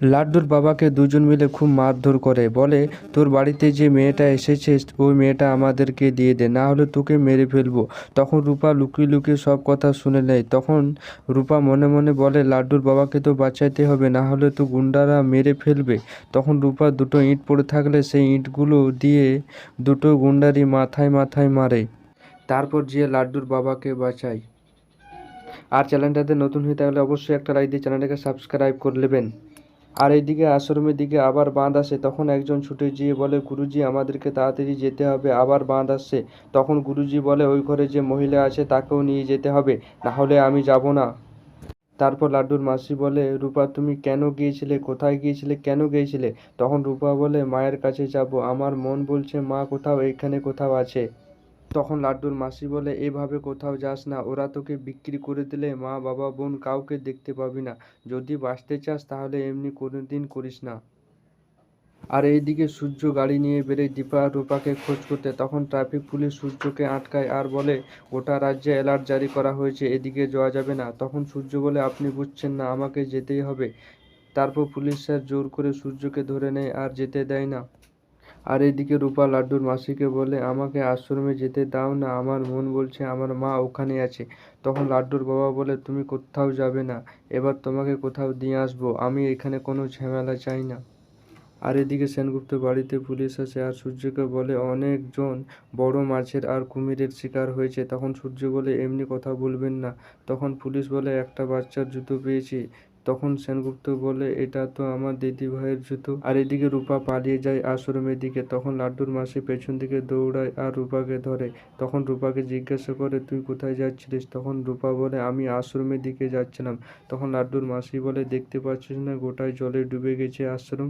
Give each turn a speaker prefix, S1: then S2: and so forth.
S1: লাড্ডুর বাবাকে দুজন মিলে খুব মারধর করে, বলে তোর বাড়িতে যে মেয়েটা এসেছে ওই মেয়েটা আমাদেরকে দিয়ে দে, না হলে তোকে মেরে ফেলবো। তখন রূপা লুকিয়ে লুকিয়ে সব কথা শুনে নেয়। তখন রূপা মনে মনে বলে লাড্ডুর বাবাকে তো বাঁচাইতে হবে, না হলে তো গুন্ডারা মেরে ফেলবে। তখন রূপা দুটো ইঁট পড়ে থাকলে সেই ইঁটগুলো দিয়ে দুটো গুন্ডারই মাথায় মাথায় মারে, তারপর যে লাড্ডুর বাবাকে বাঁচায়। আর চ্যানেলটাতে নতুন হয়ে থাকলে অবশ্যই একটা লাইক দিয়ে চ্যানেলটাকে সাবস্ক্রাইব করে নেবেন। আর এইদিকে আশ্রমের দিকে আবার বাঁধ আসে। তখন একজন ছুটে গিয়ে বলে গুরুজি আমাদেরকে তাড়াতাড়ি যেতে হবে, আবার বাঁধ আসছে। তখন গুরুজি বলে ওই ঘরে যে মহিলা আছে তাকেও নিয়ে যেতে হবে, না হলে আমি যাব না। তারপর লাড্ডুর মাসি বলে রূপা তুমি কেন গিয়েছিলে, কোথায় গিয়েছিলে, কেন গিয়েছিলে? তখন রূপা বলে মায়ের কাছে যাব, আমার মন বলছে মা কোথাও এখানে কোথাও আছে। তখন লাড্ডুর মাসি বলে এভাবে কোথাও যাস না, ওরা তোকে বিক্রি করে দিলে মা বাবা বোন কাউকে দেখতে পাবি না। যদি বাঁচতে চাস তাহলে এমনি কোনোদিন করিস না। আর এইদিকে সূর্য গাড়ি নিয়ে বেরোয় দীপা আর রূপাকে খোঁজ করতে। তখন ট্রাফিক পুলিশ সূর্যকে আটকায় আর বলে গোটা রাজ্যে অ্যালার্ট জারি করা হয়েছে, এদিকে যাওয়া যাবে না। তখন সূর্য বলে আপনি বুঝছেন না, আমাকে যেতেই হবে। তারপর পুলিশ স্যার জোর করে সূর্যকে ধরে নেয় আর যেতে দেয় না। আর এদিকে রূপা লাড্ডুর মাসিকে বলে আমাকে আশ্রমে যেতে দাও না, আমার মন বলছে আমার মা ওখানে আছে। তখন লাড্ডুর বাবা বলে তুমি কোথাও যাবে না, এবার তোমাকে কোথাও দিয়ে আসবো, আমি এখানে কোনো ঝামেলা চাই না। আর এদিকে সেনগুপ্ত বাড়িতে পুলিশ আসে আর সূর্যকে বলে অনেকজন বড় মাছের আর কুমিরের শিকার হয়েছে। তখন সূর্য বলে এমনি কথা বলবেন না। তখন পুলিশ বলে একটা বাচ্চার জুতো পেয়েছি। তখন সেনগুপ্ত বলে এটা তো আমার দিদি ভাইয়ের জুতো। আর এদিকে রূপা পালিয়ে যায় আশ্রমের দিকে। তখন লাড্ডুর মাসি পেছন দিকে দৌড়ায় আর রূপাকে ধরে। তখন রূপাকে জিজ্ঞাসা করে তুই কোথায় যাচ্ছিলিস? তখন রূপা বলে আমি আশ্রমের দিকে যাচ্ছিলাম। তখন লাড্ডুর মাসি বলে দেখতে পাচ্ছিস না গোটায় জলে ডুবে গেছে আশ্রম।